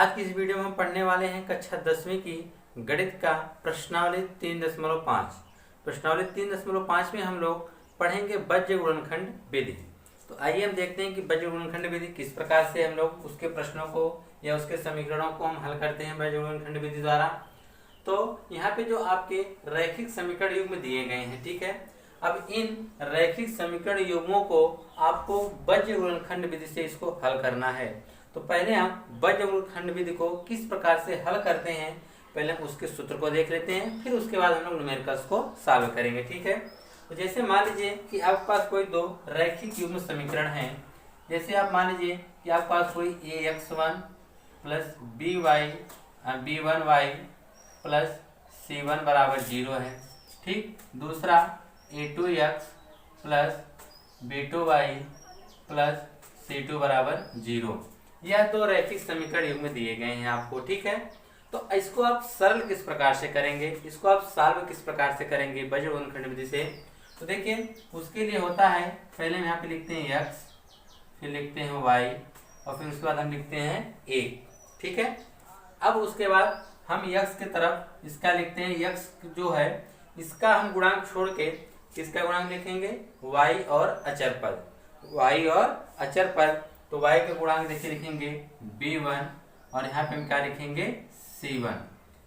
आज की इस वीडियो में हम पढ़ने वाले हैं कक्षा 10वीं की गणित का प्रश्नावली 3.5। प्रश्नावली 3.5 में हम लोग पढ़ेंगे बज्र गुणनखंड विधि। तो आइए हम देखते हैं कि बज्र गुणनखंड विधि किस प्रकार से हम लोग उसके प्रश्नों को या उसके समीकरणों को हम हल करते हैं बज्र गुणनखंड विधि द्वारा। तो यहाँ पे जो आपके रैखिक समीकरण युग्म दिए गए हैं, ठीक है। अब इन रैखिक समीकरण युग्मों को आपको बज्र गुणनखंड विधि से इसको हल करना है। तो पहले हम बज्र गुणनखंड विधि को किस प्रकार से हल करते हैं, पहले हम उसके सूत्र को देख लेते हैं, फिर उसके बाद हम लोग न्यूमेरिकल्स को सॉल्व करेंगे, ठीक है। तो जैसे मान लीजिए कि आपके पास कोई दो रैखिक युग्म समीकरण हैं। जैसे आप मान लीजिए कि आपके पास कोई ax1 plus b1y plus c1 बराबर 0 है, ठीक। दूसरा a2x plus b2y plus c2 बराबर 0। यह दो रैखिक समीकरण युग्म दिए गए हैं आपको, ठीक है। तो इसको आप सरल किस प्रकार से करेंगे, इसको आप सॉल्व किस प्रकार से करेंगे बज्र गुणनखंड विधि से। तो देखिए उसके लिए होता है, पहले हम यहाँ पे लिखते हैं x, फिर लिखते हैं y और फिर उसके बाद हम लिखते हैं a, ठीक है। अब उसके बाद हम x के तरफ इसका लिखते हैं, x जो है इसका हम गुणांक छोड़ के किसका गुणांक लिखेंगे, y और अचर पद, y और अचर पद। तो y के गुणांक देखिए लिखेंगे b1 और यहाँ पे हम क्या लिखेंगे c1,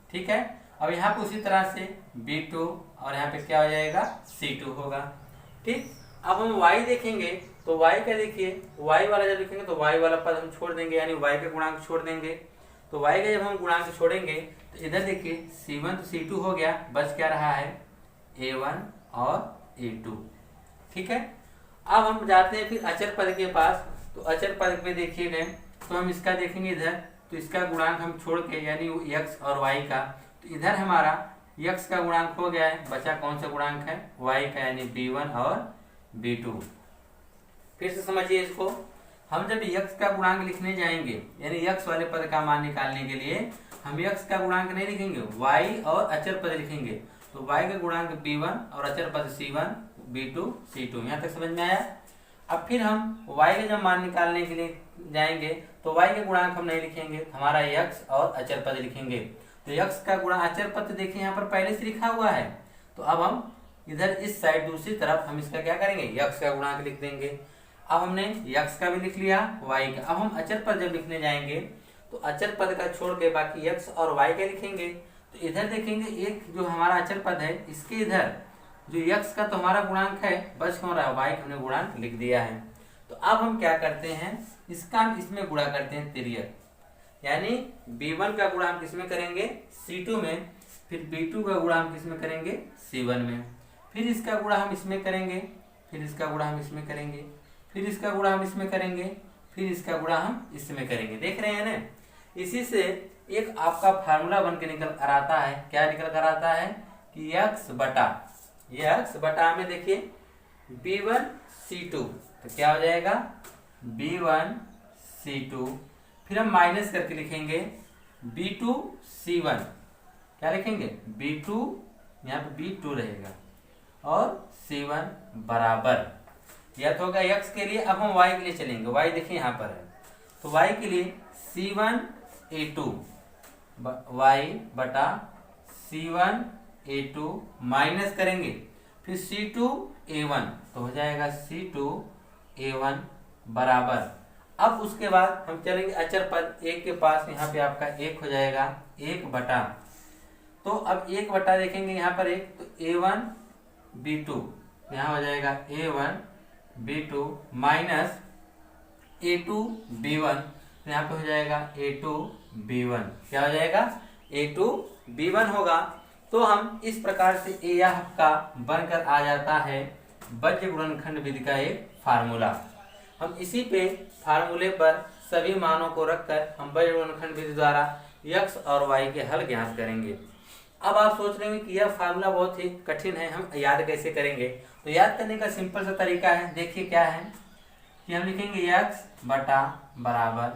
ठीक है। अब यहाँ पे उसी तरह से b2 और यहाँ पे क्या हो जाएगा c2 होगा, ठीक। अब हम y देखेंगे तो y का देखिए y वाला जब लिखेंगे तो y वाला पद हम छोड़ देंगे, यानी y के गुणांक छोड़ देंगे। तो y का जब हम गुणांक छोड़ेंगे तो इधर देखिए c1 तो c2 हो गया, बच क्या रहा है a1 और a2, ठीक है। अब हम जाते हैं फिर अचर पद के पास। तो अचर पद में देखिए गए तो हम इसका देखेंगे इधर, तो इसका गुणांक हम छोड़ के यानी x और y का, तो इधर हमारा x का गुणांक हो गया है, बचा कौन सा गुणांक है y का, यानी b1 और b2। फिर से समझिए इसको, हम जब x का गुणांक लिखने जाएंगे यानी x वाले पद का मान निकालने के लिए हम x का गुणांक नहीं लिखेंगे, y और अचर पद लिखेंगे। तो y का गुणांक b1 और अचर पद c1 b2 c2। यहाँ तक समझ में आया। अब फिर हम y का जब मान निकालने के लिए जाएंगे तो y के गुणांक हम नहीं लिखेंगे, हमारा x और अचर पद लिखेंगे। तो x का गुणांक अचर पद देखिए यहाँ पर पहले से लिखा हुआ है, तो अब हम इधर इस साइड दूसरी तरफ हम इसका क्या करेंगे, x का गुणांक लिख देंगे। अब हमने x का भी लिख लिया, y का। अब हम अचर पद जब लिखने जाएंगे तो अचर पद का छोड़ के बाकी x और y का लिखेंगे। तो इधर देखेंगे एक जो हमारा अचर पद है, इसके इधर जो x का तो हमारा गुणांक है, बच कौन रहा है, y का हमने गुणांक लिख दिया है। तो अब हम क्या करते हैं, इसका इसमें गुणा करते हैं तिर्यक, यानी b1 का गुणांक किसमें करेंगे c2 में, फिर b2 का गुणांक किसमें करेंगे c1 में, फिर इसका गुणा हम इसमें करेंगे, फिर इसका गुणा हम इसमें करेंगे, फिर इसका गुणा हम इसमें करेंगे, फिर इसका गुणा हम इसमें करेंगे। देख रहे हैं ना। इसी से एक आपका फार्मूला बन के निकल कर आता है, क्या निकल कर आता है कि x बटा में देखिए b1 c2, तो क्या हो जाएगा b1 c2, फिर हम माइनस करके लिखेंगे b2 c1, क्या लिखेंगे b2, यहाँ पे b2 रहेगा और c1 बराबर, यह तो होगा x के लिए। अब हम y के लिए चलेंगे, y देखिए यहाँ पर है, तो y के लिए c1 a2 y बटा c1 a2 माइनस करेंगे, फिर c2 a1, तो हो जाएगा c2 a1 बराबर। अब उसके बाद हम चलेंगे अचर पद एक के पास, यहाँ पे आपका एक हो जाएगा 1 बटा, तो अब 1 बटा देखेंगे यहाँ पर एक, तो a1 b2, यहाँ हो जाएगा a1 b2 minus a2 b1, तो यहाँ पे हो जाएगा a2 b1, क्या हो जाएगा a2 b1 होगा। तो हम इस प्रकार से यह आपका बनकर आ जाता है बज्र गुणनखंड विधि का एक फार्मूला। हम इसी पे फार्मूले पर सभी मानों को रखकर हम बज्र गुणनखंड विधि द्वारा x और y के हल ज्ञात करेंगे। अब आप सोच रहे हैं कि यह फार्मूला बहुत ही कठिन है, हम याद कैसे करेंगे। तो याद करने का सिंपल सा तरीका है, देखिए क्या है कि हम लिखेंगे x बटा बराबर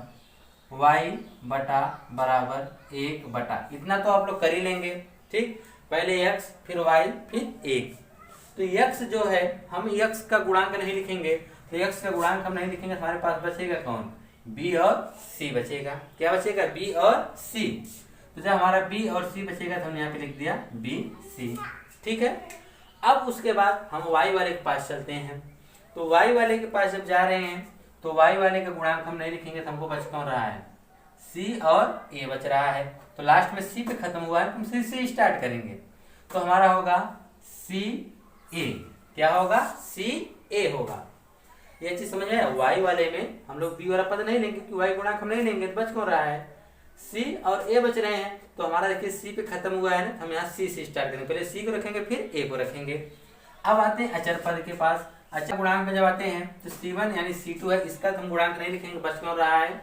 y बटा बराबर 1 बटा, इतना तो आप लोग कर ही लेंगे, ठीक। पहले x फिर y फिर 1। तो x जो है हम x का गुणांक नहीं लिखेंगे, तो x का गुणांक हम नहीं लिखेंगे, हमारे पास बचेगा कौन बी और सी बचेगा। क्या बचेगा? बी और सी। तो जब हमारा बी और सी बचेगा तो हमने यहाँ पे लिख दिया बी सी। ठीक है। अब उसके बाद हम वाई वाले के पास चलते हैं। तो वाई वाले के पास जब जा रहे हैं तो वाई वाले का गुणांक हम नहीं लिखेंगे तो हमको बच कौन रहा है? सी और ए बच रहा है। तो लास्ट में सी पे खत्म हुआ है, हम सी से स्टार्ट करेंगे। तो हमारा होगा सी ए। क्या होगा? सी ए होगा। ये चीज समझ में आया? वाई वाले में हम लोग बी वाला पद नहीं लेंगे क्योंकि वाई गुणांक हम नहीं लेंगे, तो बच कौन रहा है? सी और ए बच रहे हैं। तो हमारा देखिए सी पे खत्म हुआ है ना, हम यहाँ सी से स्टार्ट करेंगे। पहले सी को रखेंगे फिर ए को रखेंगे। अब आते हैं अचर पद के पास। अचर गुणांक में जब आते हैं तो C1 यानी C2 है, इसका तो हम गुणांक नहीं लिखेंगे, बच कौन रहा है?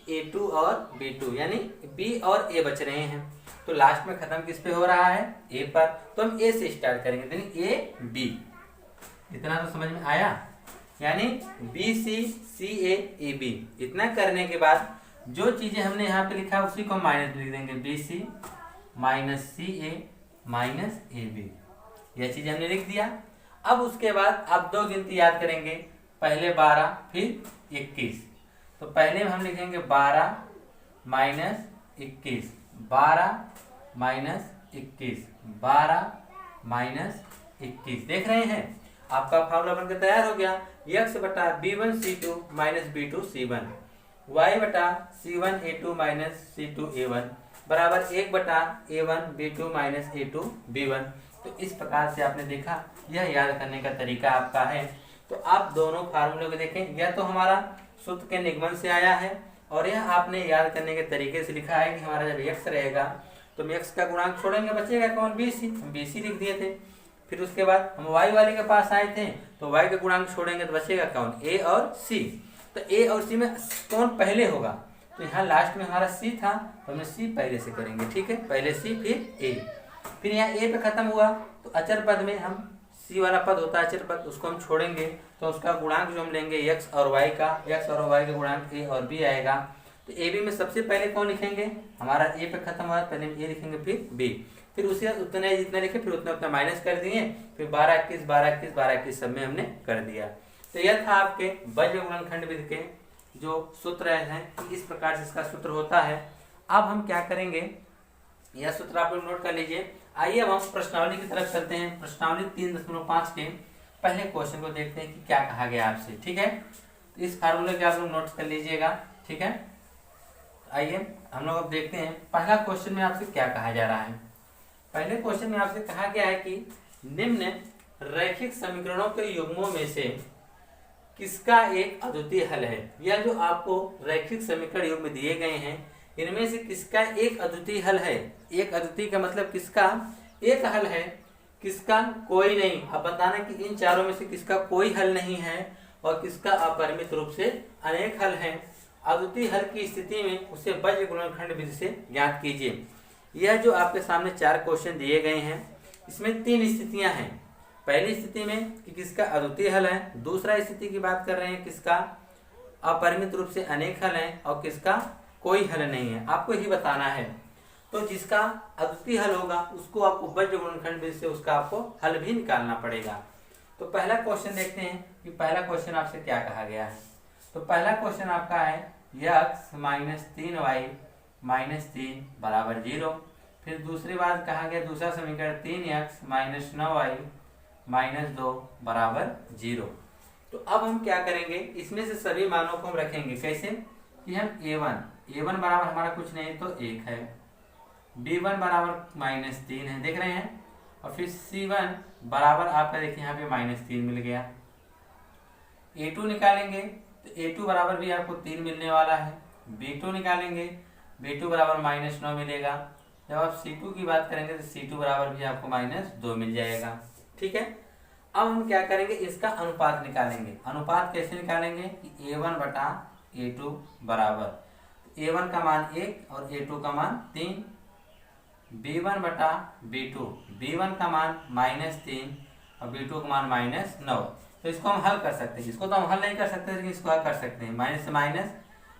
A2 और B2 यानी B और A बच रहे हैं। तो लास्ट में खत्म किस पे हो रहा है? A पर। तो हम A से स्टार्ट करेंगे, यानी A B। इतना तो समझ में आया? यानी B C C A A B। इतना करने के बाद जो चीजें हमने यहाँ पे लिखा है उसी को माइनस लिख देंगे, BC minus CA minus AB। यह चीज हमने लिख दिया। अब उसके बाद आप दो गिनती याद करेंगे, पहले 12 फिर 21। तो पहले हम लिखेंगे 12 माइनस 21, 12 माइनस 21, 12 माइनस 21। देख रहे हैं आपका फार्मूला बनकर तैयार हो गया। x बटा b1 c2 minus b2 c1, y बटा c1 a2 minus c2 a1 बराबर 1 बटा a1 b2 minus a2 b1। तो इस प्रकार से आपने देखा, यह याद करने का तरीका आपका है। तो आप दोनों फार्मूले को देखें, यह तो हमारा सूत्र के निगमन से आया है और यह आपने याद करने के तरीके से लिखा है कि हमारा जब x रहेगा तो हम x का गुणांक छोड़ेंगे, बचेगा कौन? BC। हम BC लिख दिए थे। फिर उसके बाद हम y वाले के पास आए थे तो y का गुणांक छोड़ेंगे तो बचेगा कौन? A और C। तो A और C में कौन पहले होगा? तो यहाँ लास्ट में हमारा C था तो हमने C पहले से करेंगे। ठीक है, पहले C फिर A। फिर यहाँ A पे खत्म हुआ तो अचर पद में हम C वाला पद होता है अचर पद, उसको हम छोड़ेंगे तो उसका गुणांक जो हम लेंगे x और y का, x और y का गुणांक A और B आएगा। तो AB में सबसे पहले कौन लिखेंगे? हमारा A पे खत्म हुआ, पहले A लिखेंगे फिर B। फिर उसे उतने जितने लिखे फिर उतना उतना माइनस कर दिए। फिर 12 21 12 21 12 21 सब में हमने कर दिया। तो यह था आपके वज्र गुणनखंड विधि के जो सूत्र हैं कि इस प्रकार से इसका सूत्र होता है। अब हम क्या करेंगे, यह सूत्र आप लोग नोट कर लीजिए। आइए अब हम प्रश्नावली की तरफ चलते हैं। प्रश्नावली 3.5 के पहले क्वेश्चन को देखते हैं कि क्या कहा गया आपसे। ठीक है, तो इस फार्मूले के आप लोग नोट कर लीजिएगा। ठीक है, आइए हम लोग अब देखते हैं पहला क्वेश्चन में आपसे क्या कहा जा रहा है। पहले क्वेश्चन में आपसे कहा गया है कि निम्न रैखिक समीकरणों के युग्मों में से किसका एक अद्वितीय हल है। यह जो आपको रैखिक समीकरण युग्म दिए गए हैं इनमें से किसका एक अद्वितीय हल है। एक अद्वितीय का मतलब किसका एक हल है, किसका कोई नहीं। अब बताना कि इन चारों में से किसका कोई हल नहीं है और किसका अपरिमित रूप से अनेक हल है। अद्वितीय हल की स्थिति में उसे वज्र गुणनखंड विधि से ज्ञात कीजिए। यह जो आपके सामने 4 क्वेश्चन दिए गए हैं इसमें 3 स्थितियां हैं। पहली स्थिति में कि किसका अद्वितीय हल है, दूसरा स्थिति की बात कर रहे हैं किसका अपरिमित रूप से अनेक हल है और किसका कोई हल नहीं है, आपको ही बताना है। तो जिसका अद्वितीय हल होगा उसको आपको वज्र गुणनखंड विधि से उसका आपको हल भी निकालना पड़ेगा। तो पहला क्वेश्चन देखते हैं कि पहला क्वेश्चन आपसे क्या कहा गया है। तो पहला क्वेश्चन आपका है x माइनस 3y माइनस 3 बराबर 0। फिर दूसरी बात कहा गया दूसरा समीकरण 3x माइनस 9y माइनस 2 बराबर 0। तो अब हम क्या करेंगे, इसमें से सभी मानों को हम रखेंगे कैसे कि हम a1 बराबर हमारा कुछ नहीं तो 1 है, b1 बराबर माइनस 3 है, देख रहे हैं, और फिर c1 बराबर आपका देखिए यहाँ पे माइनस 3 मिल गया। a2 निकालेंगे तो a2 बराबर भी आपको 3 मिलने वाला है, b2 निकालेंगे b2 बराबर माइनस 9 मिलेगा। जब आप c2 की बात करेंगे तो c2 बराबर भी आपको माइनस 2 मिल जाएगा। ठीक है, अब हम क्या करेंगे इसका अनुपात निकालेंगे। अनुपात कैसे निकालेंगे कि a1 बटा a2 बराबर a1 का मान 1 और a2 का मान 3, b1 बटा b1 का मान माइनस 3 और b2 का मान माइनस 9। तो इसको हम हल कर सकते हैं, इसको तो हम हल नहीं कर सकते लेकिन इसको हल कर सकते हैं। माइनस से माइनस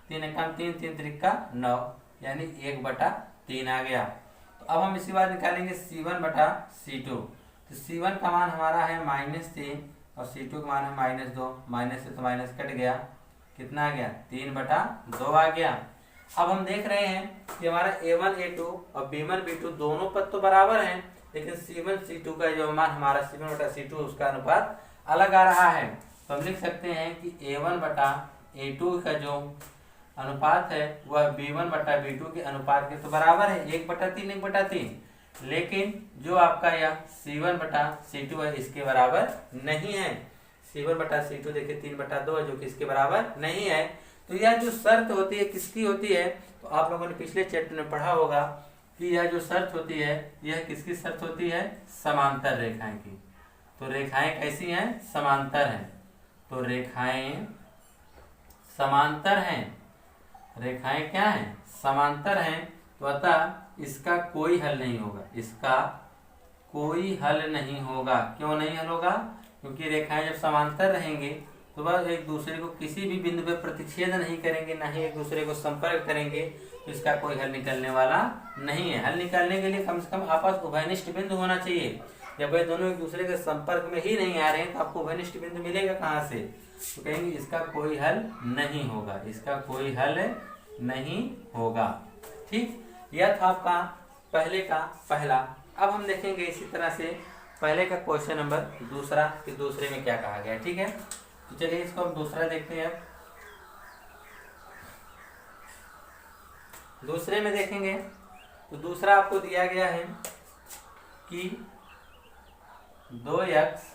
3 एकम 3 3 त्रिका 9 यानी 1/3 आ गया। तो अब हम इसी बात निकालेंगे c1 बटा c2। तो c1 का मान हमारा है माइनस 3 और c2 का मान है माइनस 2, माइनस से तो माइनस कट गया, कितना आ गया 3/2 आ गया। अब हम देख रहे हैं कि हमारा a1 a2 और b1 b2 दोनों पद तो बराबर हैं, लेकिन c1 c2 का जो मान हमारा c1/c2 उसका अनुपात अलग आ रहा है। तो हम लिख सकते हैं कि a1/a2 का जो अनुपात है वह b1/b2 के अनुपात के तो बराबर है 1/3 1/3, लेकिन जो आपका यह c1/c2 है इसके बराबर नहीं है। c1/c2 देखिए 3/2 है जो कि इसके बराबर नहीं है। तो यह जो शर्त होती है किसकी होती है, तो आप लोगों ने पिछले चैप्टर में पढ़ा होगा कि यह जो शर्त होती है यह किसकी शर्त होती है, समांतर रेखाएं की। तो रेखाएं कैसी हैं, समांतर हैं। तो रेखाएं समांतर हैं, रेखाएं क्या हैं, समांतर हैं। तो अतः इसका कोई हल नहीं होगा, इसका कोई हल नहीं होगा। क्यों नहीं हल होगा, क्योंकि रेखाएं जब समांतर रहेंगे तो वह एक दूसरे को किसी भी बिंदु पर प्रतिच्छेद नहीं करेंगे, ना ही एक दूसरे को संपर्क करेंगे, तो इसका कोई हल निकलने वाला नहीं है। हल निकालने के लिए कम से कम आपस उभयनिष्ठ बिंदु होना चाहिए। जब वे दोनों एक दूसरे के संपर्क में ही नहीं आ रहे हैं तो आपको उभयनिष्ठ बिंदु मिलेगा कहाँ से, तो कहेंगे इसका कोई हल नहीं होगा, इसका कोई हल नहीं होगा। ठीक, यह था आपका पहले का पहला। अब हम देखेंगे इसी तरह से पहले का क्वेश्चन नंबर दूसरा कि दूसरे में क्या कहा गया है। ठीक है, तो चलिए इसको हम दूसरा देखते हैं। दूसरे में देखेंगे तो दूसरा आपको दिया गया है कि 2x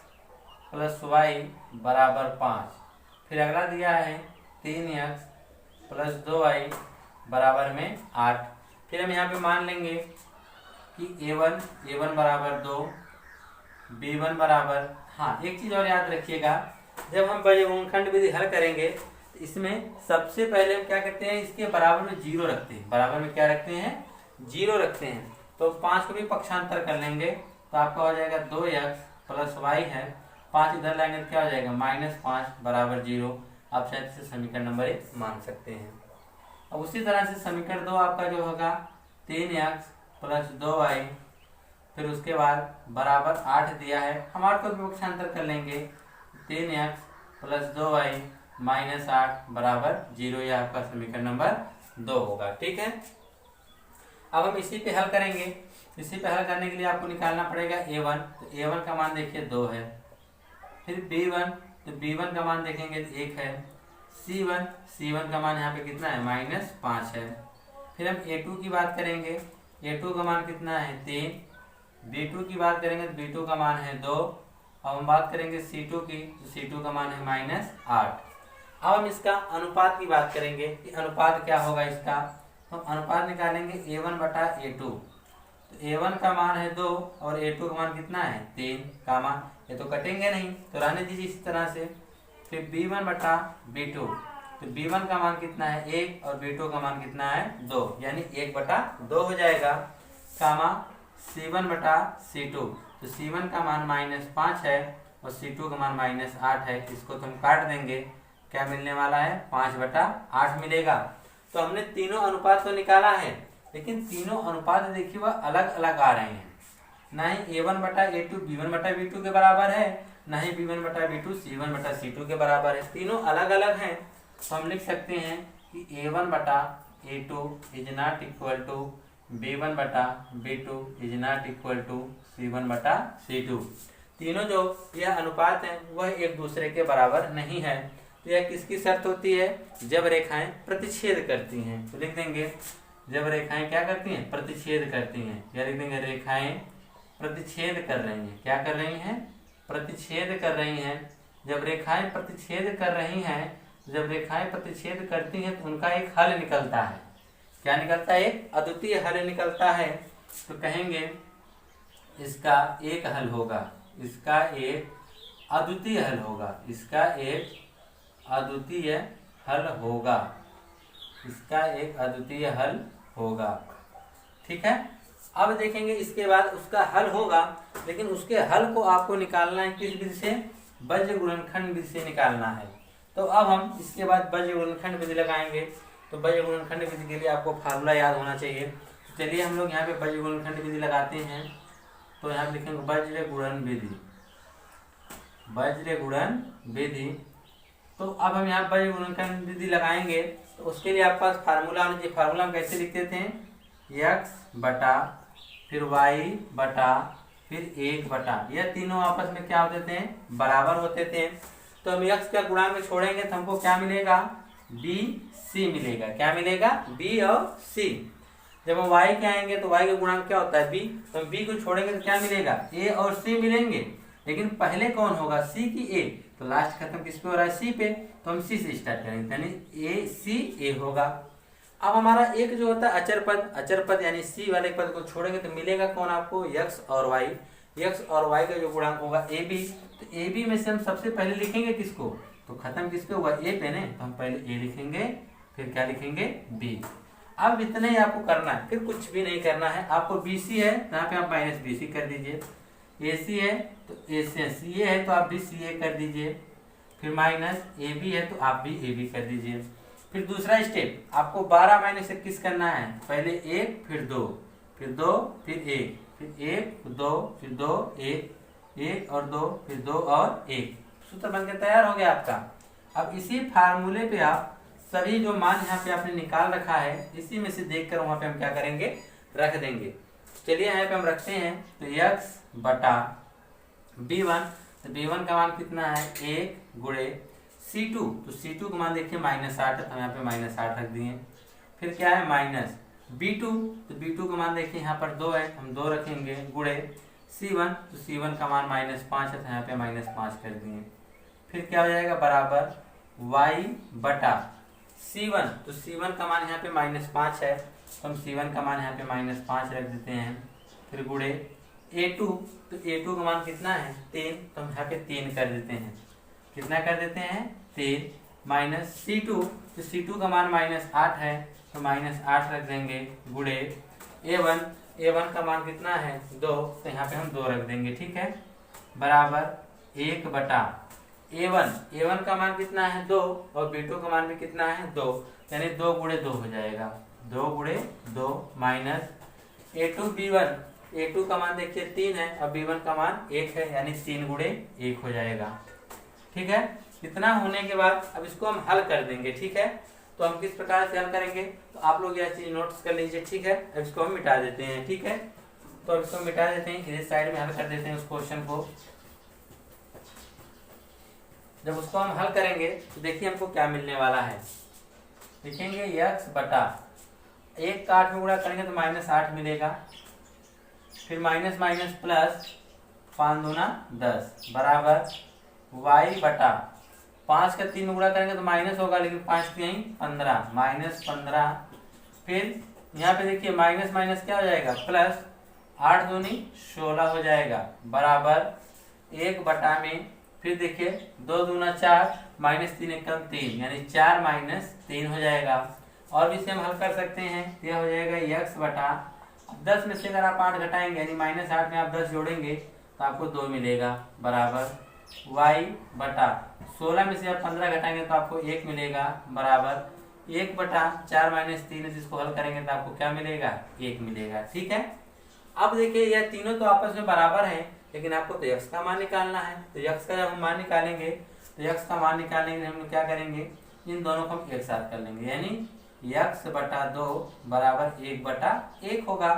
+ y = 5। फिर अगला दिया है 3x + 2y = 8। फिर हम यहाँ पे मान लेंगे कि a1 = 2, b1 बराबर, हाँ एक चीज और याद रखिएगा, जब हम गुणनखंड विधि हल करेंगे तो इसमें सबसे पहले हम क्या करते हैं, इसके बराबर में 0 रखते हैं। बराबर में क्या रखते हैं, 0 रखते हैं। तो 5 को भी पक्षांतर कर लेंगे तो आपका हो जाएगा 2x + y है, 5 इधर लाएंगे तो क्या हो जाएगा -5 = 0। आप शायद इसे समीकरण नंबर 1 मान सकते हैं। अब उसी तरह से समीकरण 2 आपका जो होगा 3x + 2y, फिर उसके बाद बराबर 8 दिया है, हम 8 को भी पक्षांतर कर लेंगे, 3x + 2y - 8 = 0। यह आपका समीकरण नंबर 2 होगा। ठीक है, अब हम इसी पे हल करेंगे। इसी पे हल करने के लिए आपको निकालना पड़ेगा a1, तो a1 का मान देखिए 2 है। फिर b1, तो b1 का मान देखेंगे तो 1 है। c1 का मान यहाँ पे कितना है, -5 है। फिर हम a2 की बात करेंगे, a2 का मान कितना है 3। b2 की बात करेंगे तो b2 का मान है 2। अब हम बात करेंगे c2 की, तो c2 का मान है -8। अब हम इसका अनुपात की बात करेंगे कि अनुपात क्या होगा इसका, तो हम अनुपात निकालेंगे a1/a2। तो a1 का मान है 2 और a2 का मान कितना है 3 का मान, ये तो कटेंगे नहीं तो रहने दीजिए इसी तरह से। फिर b1/b2, तो b1 का मान कितना है 1 और b2 का मान कितना है 2, यानी 1/2 हो जाएगा। कामा c1/c2, तो c1 का मान -5 है और c2 का मान -8 है। इसको तो हम काट देंगे, क्या मिलने वाला है 5/8 मिलेगा। तो हमने तीनों अनुपात तो निकाला है, लेकिन तीनों अनुपात देखिए वह अलग अलग आ रहे हैं। ना ही a1/a2 b1/b2 के बराबर है, ना ही b1/b2 c1/c2 के बराबर है, तीनों अलग अलग हैं। तो हम लिख सकते हैं कि a1/a2 = b1/b2 = c1/c2। तीनों जो यह अनुपात हैं वह एक दूसरे के बराबर नहीं है। तो यह किसकी शर्त होती है, जब रेखाएं प्रतिच्छेद करती हैं। तो लिख देंगे जब रेखाएं क्या करती हैं, प्रतिच्छेद करती हैं, या लिख देंगे रेखाएं प्रतिच्छेद कर रही हैं। क्या कर रही हैं, प्रतिच्छेद कर रही हैं। जब रेखाएं प्रतिच्छेद कर रही हैं, जब रेखाएं प्रतिच्छेद करती हैं तो उनका एक हल निकलता है। क्या निकलता है, एक अद्वितीय हल निकलता है। तो कहेंगे इसका एक हल होगा, इसका एक अद्वितीय हल होगा, इसका एक अद्वितीय हल होगा, इसका एक अद्वितीय हल होगा। ठीक है, अब देखेंगे इसके बाद उसका हल होगा, लेकिन उसके हल को आपको निकालना है किस विधि से, बीज गुणनखंड विधि से निकालना है। तो अब हम इसके बाद बीज गुणनखंड विधि लगाएंगे। तो बीज गुणनखंड विधि के लिए आपको फार्मूला याद होना चाहिए। तो चलिए हम लोग यहाँ पे बीज गुणनखंड विधि लगाते हैं। तो यहाँ पे लिखेंगे वज्र गुणन विधि, वज्र गुणन विधि। तो अब हम यहाँ पर गुणनखंड विधि लगाएंगे, तो उसके लिए आपके पास फार्मूला होना चाहिए। फार्मूला हम कैसे लिखते थे, x बटा फिर y बटा फिर 1 बटा, यह तीनों आपस में क्या होते थे, बराबर होते थे। तो हम x का गुणांक में छोड़ेंगे तो हमको क्या मिलेगा, b c मिलेगा। क्या मिलेगा, b और c। जब हम y के आएंगे तो y का गुणांक क्या होता है, b, तो हम b को छोड़ेंगे तो क्या मिलेगा, a और c मिलेंगे। लेकिन पहले कौन होगा, c की a, तो लास्ट खत्म किस पे हो रहा है, c पे, तो हम c से स्टार्ट करेंगे, यानी a c a होगा। अब हमारा एक जो होता है अचर पद यानी c वाले पद को छोड़ेंगे तो मिलेगा कौन आपको, x और y। x और y का जो गुणांक होगा ab, तो ab में से हम सबसे पहले लिखेंगे किसको, तो खत्म किस पे हुआ, a पे ने, तो हम पहले a लिखेंगे, फिर क्या लिखेंगे, b। अब इतना ही आपको करना है, फिर कुछ भी नहीं करना है। आपको bc है तो यहाँ पे आप माइनस bc कर दीजिए, ac है तो ca है तो आप भी ca कर दीजिए, फिर माइनस ab है तो आप भी ab कर दीजिए। फिर दूसरा स्टेप, आपको 12 माइनस 21 करना है, पहले 1 फिर 2 फिर 2 फिर 1 फिर 1 फिर 2 फिर 2 1 1 और 2 फिर 2 और 1, सूत्र बनकर तैयार हो गया आपका। अब इसी फार्मूले पे आप सभी जो मान यहाँ पे आपने निकाल रखा है, इसी में से देखकर वहां पे हम क्या करेंगे, रख देंगे। चलिए यहाँ पे हम रखते हैं, तो x बटा b1, तो b1 का मान कितना है, 1 गुणे C2, तो C2 का मान देखिए -8 है, तो हम यहाँ पे -8 रख दिए। फिर क्या है, माइनस B2, तो B2 का मान देखिए यहाँ पर 2 है, हम 2 रखेंगे, गुणे C1, तो C1 का मान -5 है, तो यहाँ पे -5 कर दिए। फिर क्या हो जाएगा, बराबर y बटा C1, तो C1 का मान यहाँ पे -5 है, तो हम C1 का मान यहाँ पे -5 रख देते हैं। फिर गुणे A2, तो A2 का मान कितना है, 3, तो हम यहाँ पे 3 कर देते हैं। कितना कर देते हैं, 3, माइनस C2, तो C2 का मान -8 है, तो -8 रख देंगे, गुणे A1 का मान कितना है, 2, तो यहाँ पे हम 2 रख देंगे, ठीक है, बराबर 1 बटा A1 का मान कितना है, 2, और B2 का मान भी कितना है, 2, यानी 2 गुणे 2 हो जाएगा, 2 गुणे 2, माइनस A2 का मान देखिए 3 है, और B1 का मान 1 है, यानी 3 गुणे 1 हो जाएगा। ठीक है, इतना होने के बाद अब इसको हम हल कर देंगे। ठीक है, तो हम किस प्रकार से हल करेंगे, तो आप लोग यह चीज नोट्स कर लीजिए। ठीक है, अब इसको हम मिटा देते हैं। ठीक है, तो अब इसको मिटा देते हैं, इधर साइड में हल कर देते हैं उस क्वेश्चन को। जब उसको हम हल करेंगे तो देखिए हमको क्या मिलने वाला है, लिखेंगे x बटा 1 का 8 में गुणा करेंगे तो -8 मिलेगा, फिर माइनस माइनस प्लस 5 दूना 10 बराबर y बटा 5 का 3 में गुणा करेंगे तो माइनस होगा, लेकिन 5 3 15 -15। फिर यहाँ पे देखिए माइनस माइनस क्या हो जाएगा, प्लस 8 दूनी 16 हो जाएगा, बराबर 1 बटा में फिर देखिए 2 दूना 4 -3 एकम 3, यानी 4 -3 हो जाएगा। और भी इसे हम हल कर सकते हैं, यह हो जाएगा x बटा 10 में से अगर आप 8 घटाएंगे यानी -8 में आप 10 जोड़ेंगे तो आपको 2 मिलेगा, बराबर y बटा 16 में से आप 15 घटाएंगे तो आपको 1 मिलेगा, बराबर 1 बटा 4 -3, जिसको हल करेंगे तो आपको क्या मिलेगा, 1 मिलेगा। ठीक है, अब देखिए यह तीनों तो आपस में बराबर हैं, लेकिन आपको तो x का मान निकालना है। तो x का जब हम मान निकालेंगे तो x का मान निकालने के लिए हम क्या करेंगे, इन दोनों को हम एक साथ कर लेंगे, यानी x बटा 2 बराबर 1 बटा 1 होगा।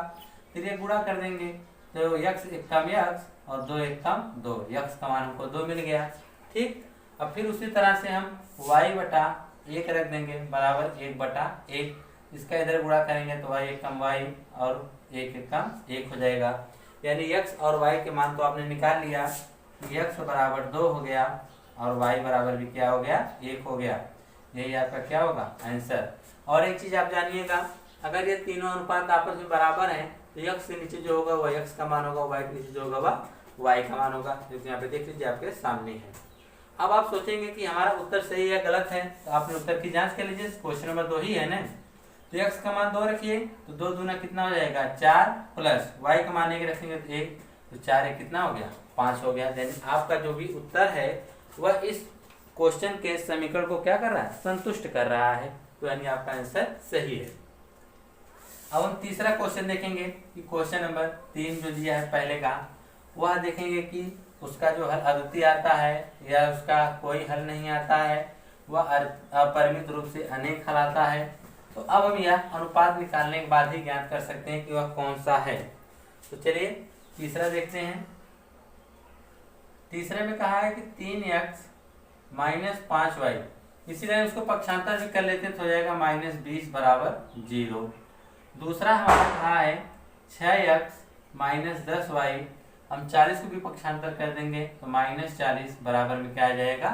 फिर ये गुणा कर देंगे तो x एक कम x और 2 एक कम 2, x का मान हमको 2 मिल गया। ठीक, अब फिर उसी तरह से हम y बटा 1 रख देंगे, बराबर 1 बटा 1, इसका इधर गुणा करेंगे तो y एक कम y और 1 एक कम 1 हो जाएगा, यानी x और y के मान तो आपने निकाल लिया, x बराबर 2 हो गया और y बराबर भी क्या हो गया, 1 हो गया। यही आपका क्या होगा, आंसर। और एक चीज आप जानिएगा, अगर ये तीनों अनुपात आपस में बराबर हैं तो x के नीचे जो होगा वह x का मान होगा, y के नीचे जो होगा वह y का मान होगा, जो यहाँ पे देख लीजिए आपके सामने है। अब आप सोचेंगे कि हमारा उत्तर सही है गलत है, तो आपने उत्तर की जांच कर लीजिए, क्वेश्चन नंबर 2 ही है ना। तो x का मान 2 रखिए तो 2 दूना कितना हो जाएगा, 4, प्लस y का मान 1 रखेंगे तो 1, तो 4 1 कितना हो गया, 5 हो गया। यानी आपका जो भी उत्तर है वह इस क्वेश्चन के समीकरण को क्या कर रहा है, संतुष्ट कर रहा है, तो यानी आपका आंसर सही है। अब हम तीसरा क्वेश्चन देखेंगे कि क्वेश्चन नंबर 3 जो दिया है पहले का, वह देखेंगे कि उसका जो हल अद्वितीय आता है या उसका कोई हल नहीं आता है। वह अपरिमित रूप से अनेक हल आता है। तो अब हम यह अनुपात निकालने के बाद ही ज्ञात कर सकते हैं कि वह कौन सा है। तो चलिए तीसरा देखते हैं। तीसरे में कहा है कि 3x माइनस 5y, इसीलिए उसको पक्षांतर भी कर लेते हैं तो हो जाएगा -20 बराबर 0। दूसरा हमारा कहा है 6x माइनस 10y, हम 40 को भी पक्षांतर कर देंगे तो -40 बराबर में क्या आ जाएगा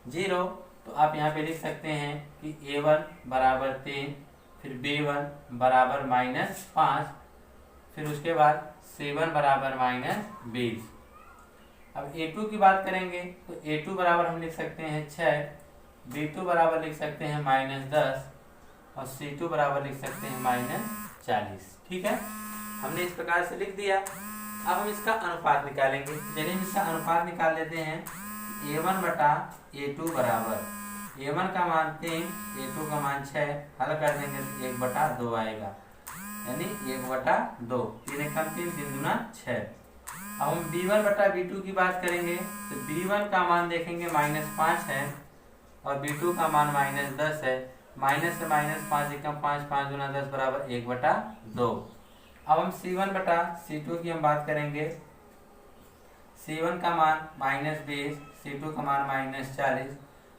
0। तो आप यहाँ पे लिख सकते हैं कि a1 बराबर 3, फिर b1 बराबर -5, फिर उसके बाद c1 बराबर -20। अब a2 की बात करेंगे तो a2 बराबर हम लिख सकते हैं 6, b2 बराबर लिख सकते हैं -10 और c2 बराबर लिख सकते हैं -40। ठीक है, हमने इस प्रकार से लिख दिया। अब हम इसका अनुपात निकालेंगे। चलिए हम इसका अनुपात निकाल लेते हैं। a1 बटा a2 बराबर a1 का मान 3, a2 का मान 6, हल कर देंगे तो 1/2 आएगा, यानी 1/2। 3 एकम 3, 3 दूना 6। अब हम b1 बटा b2 की बात करेंगे तो b1 का मान देखेंगे -5 है और b2 का मान -10 है। माइनस से -5 एकम 5, 5 दूना 10 बराबर 1/2। अब हम c1 बटा c2 की हम बात करेंगे। c1 का मान -20, c2 का मान -40,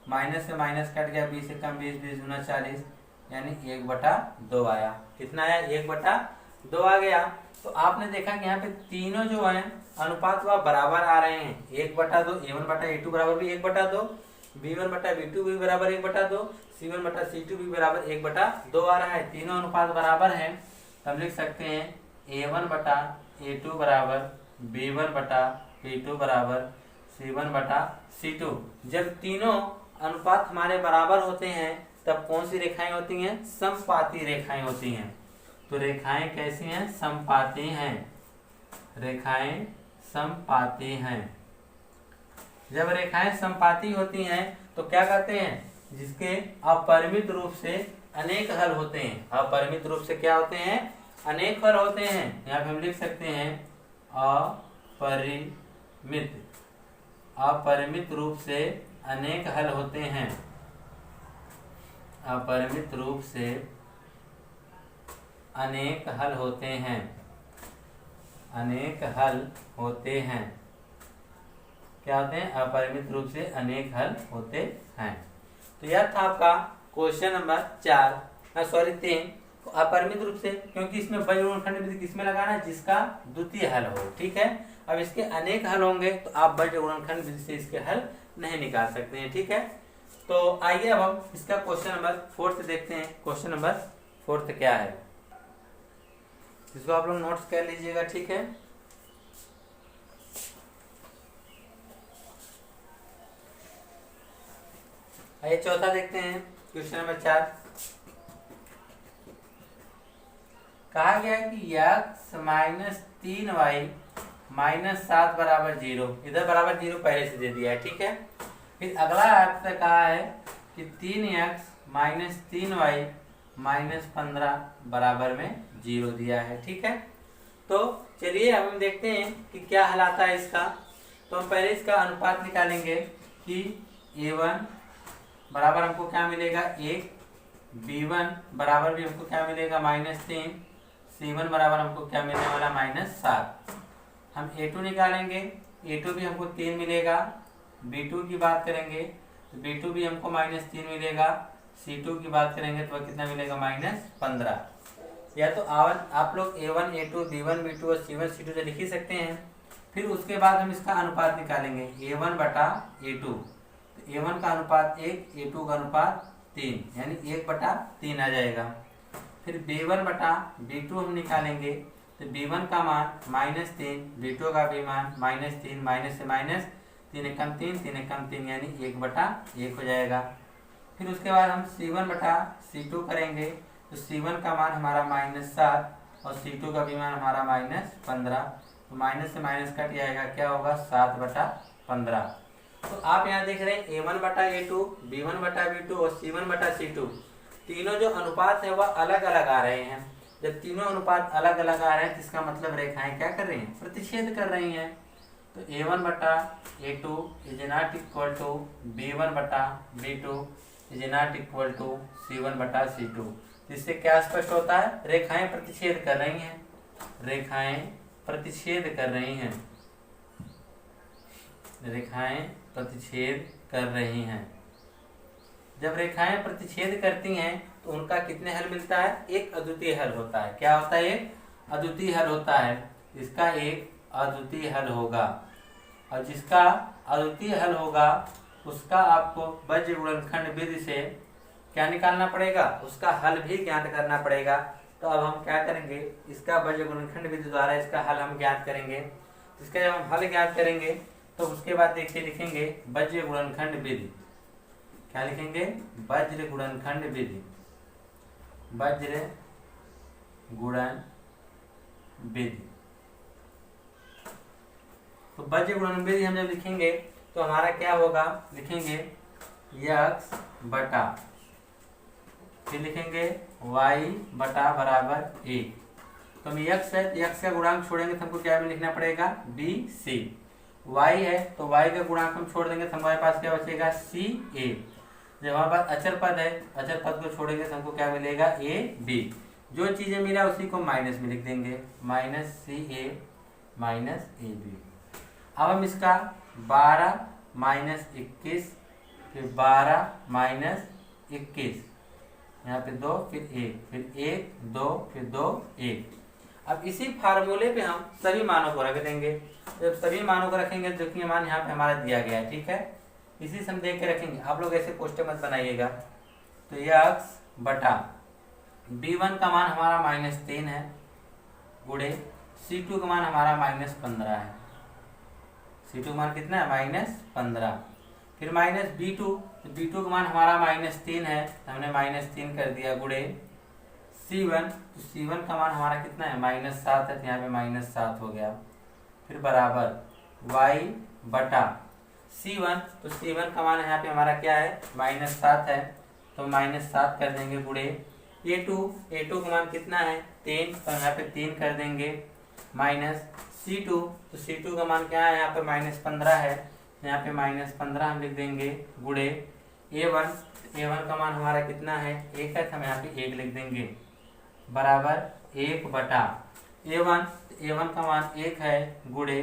माइनस से माइनस कट गया, 20 एकम 20, 20 दूना 40, यानी 1/2 आया। कितना आया 1/2 आ गया। तो आपने देखा कि यहाँ पे तीनों जो हैं अनुपात वह बराबर आ रहे हैं। 1/2, a1 बटा a2 बराबर भी 1/2, b1 बटा b2 भी बराबर 1/2, c1 बटा c2 भी बराबर 1/2 आ रहा है। तीनों अनुपात बराबर हैं। तो हम लिख सकते हैं a1 बटा a2 बराबर b1 बटा b2 बराबर c1 बटा c2। जब तीनों अनुपात हमारे बराबर होते हैं तब कौन सी रेखाएं होती हैं? समपाती रेखाएं होती हैं। तो रेखाएं कैसी हैं? समपाती हैं। रेखाएं समपाती हैं। जब रेखाएं समपाती होती हैं तो क्या कहते हैं? जिसके अपरिमित रूप से अनेक हल होते हैं। अपरिमित रूप से क्या होते हैं? अनेक हल होते हैं। यहाँ पे हम लिख सकते हैं अपरिमित रूप से अनेक हल होते हैं। अपरिमित रूप से अनेक हल होते हैं। अनेक हल होते हैं। क्या होते हैं? अपरिमित रूप से अनेक हल होते हैं। तो यह था आपका क्वेश्चन नंबर 3। अपरिमित रूप से, क्योंकि इसमें बज्रगुणनखंड विधि किसमें लगाना है? जिसका द्वितीय हल हो। ठीक है, अब इसके अनेक हल होंगे तो आप बज्रगुणनखंड विधि से इसके हल नहीं निकाल सकते हैं। ठीक है, तो आइए अब हम इसका क्वेश्चन नंबर 4 देखते हैं। क्वेश्चन नंबर 4 क्या है, इसको आप लोग नोट्स कर लीजिएगा। ठीक है, आइए चौथा देखते हैं। क्वेश्चन नंबर 4 कहा गया कि x माइनस 3y माइनस 7 बराबर 0। इधर बराबर 0 पहले से दे दिया है। ठीक है, फिर अगला आपसे कहा है कि 3x माइनस 3y माइनस 15 बराबर में 0 दिया है। ठीक है, तो चलिए अब हम देखते हैं कि क्या हल आता है इसका। तो हम पहले इसका अनुपात निकालेंगे कि a1 बराबर हमको क्या मिलेगा 1, b1 बराबर भी हमको क्या मिलेगा -3, c1 बराबर हमको क्या मिलने वाला -7। हम a2 निकालेंगे, a2 भी हमको 3 मिलेगा। b2 की बात करेंगे तो b2 भी हमको -3 मिलेगा। c2 की बात करेंगे तो कितना मिलेगा -15। या तो आप लोग a1 a2 b1 b2 और c1 c2 तो लिख ही सकते हैं। फिर उसके बाद हम इसका अनुपात निकालेंगे a1 बटा a2। तो a1 का अनुपात 1, a2 का अनुपात 3, यानी 1/3 आ जाएगा। फिर b1 बटा b2 हम निकालेंगे तो b1 का मान -3, b2 का भी मान -3, माइनस से माइनस 3 एकम 3, 3 एकम 3, यानी 1/1 हो जाएगा। फिर उसके बाद हम c1 बटा c2 करेंगे तो c1 का मान हमारा -7 और c2 का भी मान हमारा -15। तो माइनस से माइनस कट जाएगा, क्या होगा 7/15। तो आप यहाँ देख रहे हैं a1 बटा a2, b1 बटा b2 और c1 बटा c2, तीनों जो अनुपात है वह अलग अलग आ रहे हैं। जब तीनों अनुपात अलग अलग आ रहे हैं तो इसका मतलब रेखाएं क्या कर रही हैं? प्रतिच्छेद कर रही हैं। तो a1 बटा a2 is not equal to b1 बटा b2 is not equal to C1/C2। जिससे क्या स्पष्ट होता है, रेखाएं प्रतिच्छेद कर रही हैं, रेखाएं प्रतिच्छेद कर रही हैं, रेखाएं प्रतिच्छेद कर रही हैं। जब रेखाएं प्रतिच्छेद करती हैं तो उनका कितने हल मिलता है, एक अद्वितीय हल होता है। क्या होता है, एक अद्वितीय हल होता है। इसका एक अद्वितीय हल होगा, और जिसका अद्वितीय हल होगा उसका आपको बीज गुणनखंड विधि से क्या निकालना पड़ेगा, उसका हल भी ज्ञात करना पड़ेगा। तो अब हम क्या करेंगे, इसका बीज गुणनखंड विधि द्वारा इसका हल हम ज्ञात करेंगे। इसका जब हम हल ज्ञात करेंगे तो उसके बाद देखिए लिखेंगे बीज गुणनखंड विधि। क्या लिखेंगे, वज्र गुणनखंड विधि, वज्र गुणन विधि। तो वज्र गुणन विधि हम जब लिखेंगे तो हमारा क्या होगा, लिखेंगे x बटा, फिर लिखेंगे y बटा बराबर 1। तो हम x है तो x का गुणांक छोड़ेंगे तो हमको क्या भी लिखना पड़ेगा, bc। y है तो y का गुणांक हम छोड़ देंगे तो हमारे पास क्या बचेगा, ca। जब हमारे पास अचर पद है, अचर पद को छोड़ेंगे तो हमको क्या मिलेगा, ab। जो चीजें मिला उसी को माइनस में लिख देंगे, -ca माइनस ab। अब हम इसका 12 माइनस 21, फिर 12 माइनस 21, यहाँ पे 2 फिर 1, फिर 1 2 फिर 2 1। अब इसी फार्मूले पे हम सभी मानों को रख देंगे। जब सभी मानों को रखेंगे तो देखिए मान यहाँ पे हमारा दिया गया है, ठीक है। इसी से हम देख के रखेंगे, आप लोग ऐसे पोस्टर मत बनाइएगा। तो x बटा b1 का मान हमारा -3 है, गुणे c2 का मान हमारा -15 है। c2 का मान कितना है, -15। फिर -b2, तो b2 का मान हमारा -3 है तो हमने -3 कर दिया, गुणे c1, तो c1 का मान हमारा कितना है, -7 है तो यहाँ पे -7 हो गया। फिर बराबर y बटा c1, तो c1 का मान यहाँ पे हमारा क्या है, -7 है तो -7 कर देंगे, गुणे a2 का मान कितना है, 3, तो यहाँ पे 3 कर देंगे, माइनस c2, तो c2 का मान क्या है, यहाँ पे -15 है तो यहाँ पे -15 हम लिख देंगे, गुणे a1 का मान हमारा कितना है, 1 है तो हम यहाँ पे 1 लिख देंगे, बराबर 1 बटा a1 का मान 1 है, गुणे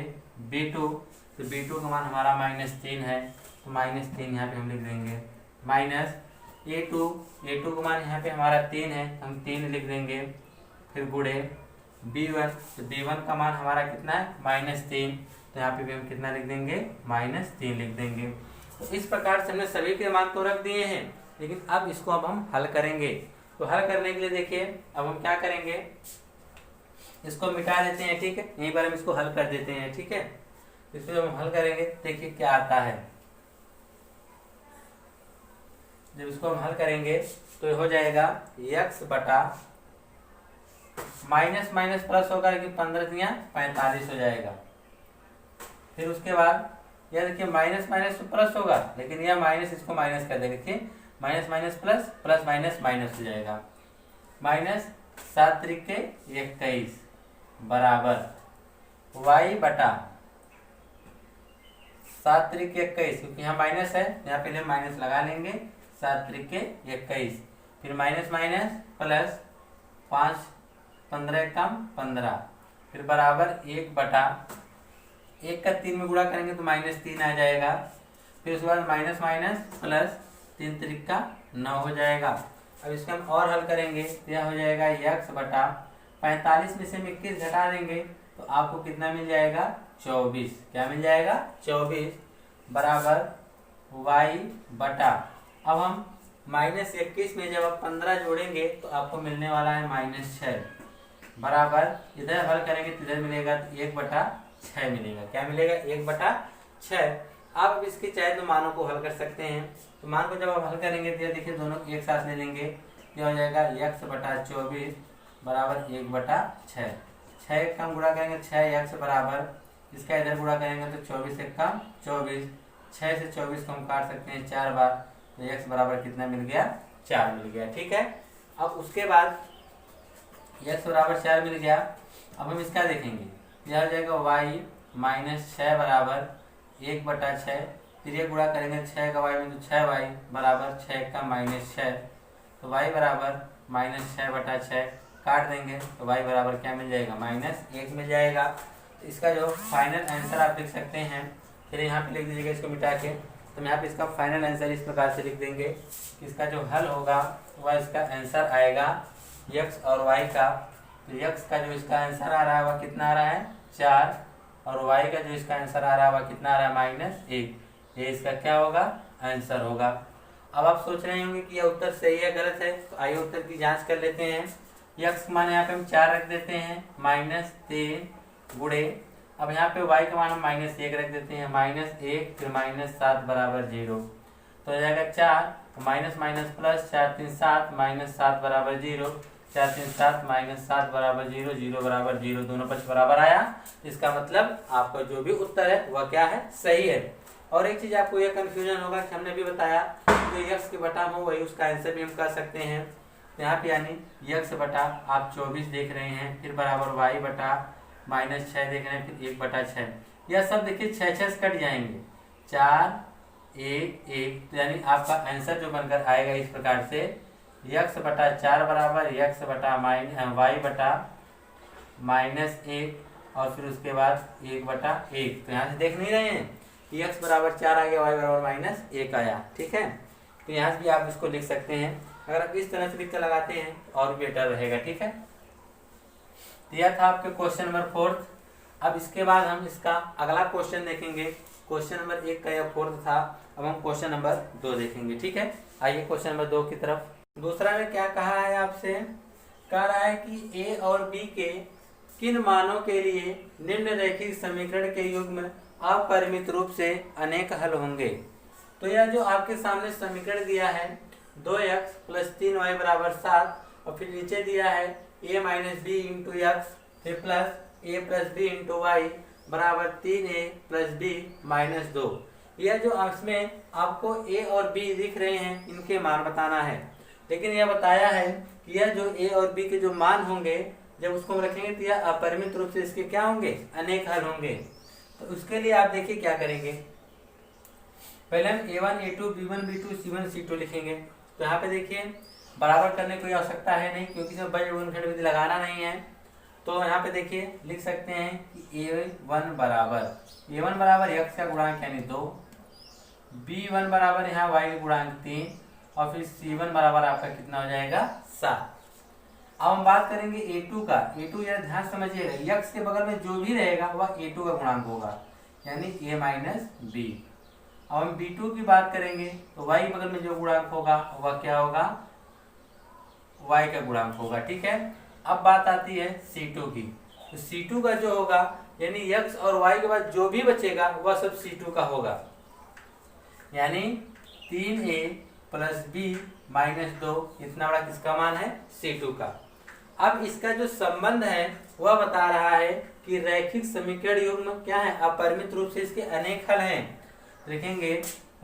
b2, तो b2 का मान हमारा -3 है तो -3 यहाँ पे हम लिख देंगे, माइनस a2 का मान यहाँ पे हमारा 3 है तो हम 3 लिख देंगे, फिर गुणे b1, तो b1 का मान हमारा कितना है, -3, तो यहाँ पे भी हम कितना लिख देंगे, -3 लिख देंगे। तो इस प्रकार से हमने सभी के मान तो रख दिए हैं, लेकिन अब इसको अब हम हल करेंगे। तो हल करने के लिए देखिए अब हम क्या करेंगे, इसको मिटा देते हैं, ठीक है। यहीं पर हम इसको हल कर देते हैं, ठीक है। इसको जब हम हल करेंगे देखिए क्या आता है। जब इसको हम हल करेंगे तो हो जाएगा x बटा माइनस माइनस प्लस होगा, लेकिन 15 × 45 हो जाएगा। फिर उसके बाद यह देखिए माइनस माइनस तो प्लस होगा, लेकिन यह माइनस इसको माइनस कर देगा, देखिए minus minus plus, plus minus minus हो जाएगा, -7 × 21 बराबर y बटा 7 × 21, क्योंकि यहाँ माइनस है यहाँ पे हम माइनस लगा लेंगे, 7 × 21, फिर माइनस माइनस प्लस 5 15 कम 15, फिर बराबर 1 बटा 1 का 3 में गुणा करेंगे तो -3 आ जाएगा। फिर उसके बाद माइनस माइनस प्लस 3 × 9 हो जाएगा। अब इसको हम और हल करेंगे तो यह हो जाएगा x बटा 45 में से हम 21 घटा देंगे तो आपको कितना मिल जाएगा, 24। क्या मिल जाएगा, 24 बराबर y बटा, अब हम -21 में जब आप 15 जोड़ेंगे तो आपको मिलने वाला है -6 बराबर, इधर हल करेंगे तो इधर मिलेगा 1/6 मिलेगा। क्या मिलेगा, 1/6। आप इसके चाहे तो मानों को हल कर सकते हैं। तो मान को जब आप हल करेंगे तो देखिए दोनों एक साथ ले लेंगे, यह हो जाएगा x बटा 24 बराबर 1/6। 6 का गुणा करेंगे 6x बराबर, इसका इधर गुणा करेंगे तो 24 1 का 24, 6 से 24 को हम काट सकते हैं 4 बार, तो x बराबर कितना मिल गया, 4 मिल गया, ठीक है। अब उसके बाद x बराबर 4 मिल गया। अब हम इसका देखेंगे, यह हो जाएगा y -6 बराबर 1/6, तिर्यक गुणा करेंगे 6 का y में तो 6y बराबर 6 का -6, तो y बराबर -6/6 काट देंगे तो y बराबर क्या मिल जाएगा, -1 मिल जाएगा। तो इसका जो फाइनल आंसर आप लिख सकते हैं, चलिए यहाँ पे लिख दीजिएगा इसको मिटा के। तो यहाँ पे इसका फाइनल आंसर इस प्रकार से लिख देंगे कि इसका जो हल होगा वह इसका आंसर आएगा x और y का। तो x का जो इसका आंसर आ रहा है वह कितना आ रहा है 4, और y का जो इसका आंसर आ रहा है वह कितना आ रहा है -1। ये इसका क्या होगा, आंसर होगा। अब आप सोच रहे होंगे कि यह उत्तर सही है गलत है, तो आइए उत्तर की जांच कर लेते हैं। x मान यहाँ पे हम 4 रख देते हैं, -3 गुणे, अब यहाँ पे y का मान हम -1 रख देते हैं, -1 फिर -7 बराबर 0, तो हो जाएगा 4 माइनस माइनस प्लस 4 3 7 -7 बराबर 0, 4 3 7 -7 बराबर 0, 0 बराबर 0, दोनों पक्ष बराबर आया। इसका मतलब आपका जो भी उत्तर है वह क्या है, सही है। और एक चीज आपको यह कंफ्यूजन होगा कि हमने भी बताया जो x के बटा हो वही उसका आंसर भी हम कर सकते हैं। यहाँ पे यानी x बटा आप 24 देख रहे हैं, फिर बराबर y बटा -6 देख रहे हैं, फिर 1/6, यह सब देखिए 6 से कट जाएंगे, 4 1 1, तो यानी आपका आंसर जो बनकर आएगा इस प्रकार से x बटा 4 बराबर x बटा y बटा -1, और फिर उसके बाद 1/1। तो यहाँ से देख नहीं रहे हैं कि x बराबर 4 आ गया, y बराबर -1 आया, ठीक है। तो यहाँ से भी आप इसको लिख सकते हैं। अगर आप इस तरह से लिख कर लगाते हैं और बेटर रहेगा, ठीक है। तो यह था आपके क्वेश्चन नंबर 4। अब इसके बाद हम इसका अगला क्वेश्चन देखेंगे। क्वेश्चन नंबर 1 का यह 4 था, अब हम क्वेश्चन नंबर 2 देखेंगे, ठीक है। आइए क्वेश्चन नंबर 2 की तरफ। दूसरा में क्या कहा है आपसे, कह रहा है कि a और b के किन मानों के लिए निम्न रैखिक समीकरण के युग्म अपरिमित रूप से अनेक हल होंगे। तो यह जो आपके सामने समीकरण दिया है 2x + 3y बराबर 7, और फिर नीचे दिया है a - b × x फिर प्लस a + b × y बराबर 3a + b - 2। यह जो इसमें आपको a और b दिख रहे हैं इनके मान बताना है, लेकिन यह बताया है कि यह जो a और b के जो मान होंगे जब उसको हम रखेंगे तो यह अपरिमित रूप से इसके क्या होंगे, अनेक हल होंगे। तो उसके लिए आप देखिए क्या करेंगे, पहले हम a1 a2 b1 b2 c1 c2 लिखेंगे। तो यहाँ पे देखिए बराबर करने की आवश्यकता है नहीं, क्योंकि इसमें बज गुणनखंड विधि लगाना नहीं है। तो यहाँ पे देखिए लिख सकते हैं कि a1 बराबर x का गुणांक यानी 2, b1 बराबर यहाँ y का गुणांक 3, और फिर c1 बराबर आपका कितना हो जाएगा 7। अब हम बात करेंगे a2 का। a2 यह ध्यान समझिएगा, x के बगल में जो भी रहेगा वह a2 का गुणांक होगा, यानी a - b। अब हम b2 की बात करेंगे तो y बगल में जो गुणांक होगा वह क्या होगा, y का गुणांक होगा, ठीक है। अब बात आती है c2 की। तो c2 का जो होगा यानी x और y के बाद जो भी बचेगा वह सब c2 का होगा, यानी 3a + b - 2, इतना बड़ा किसका मान है, c2 का। अब इसका जो संबंध है वह बता रहा है कि रैखिक समीकरण युग्म क्या है, अपरिमित रूप से इसके अनेक हल हैं। लिखेंगे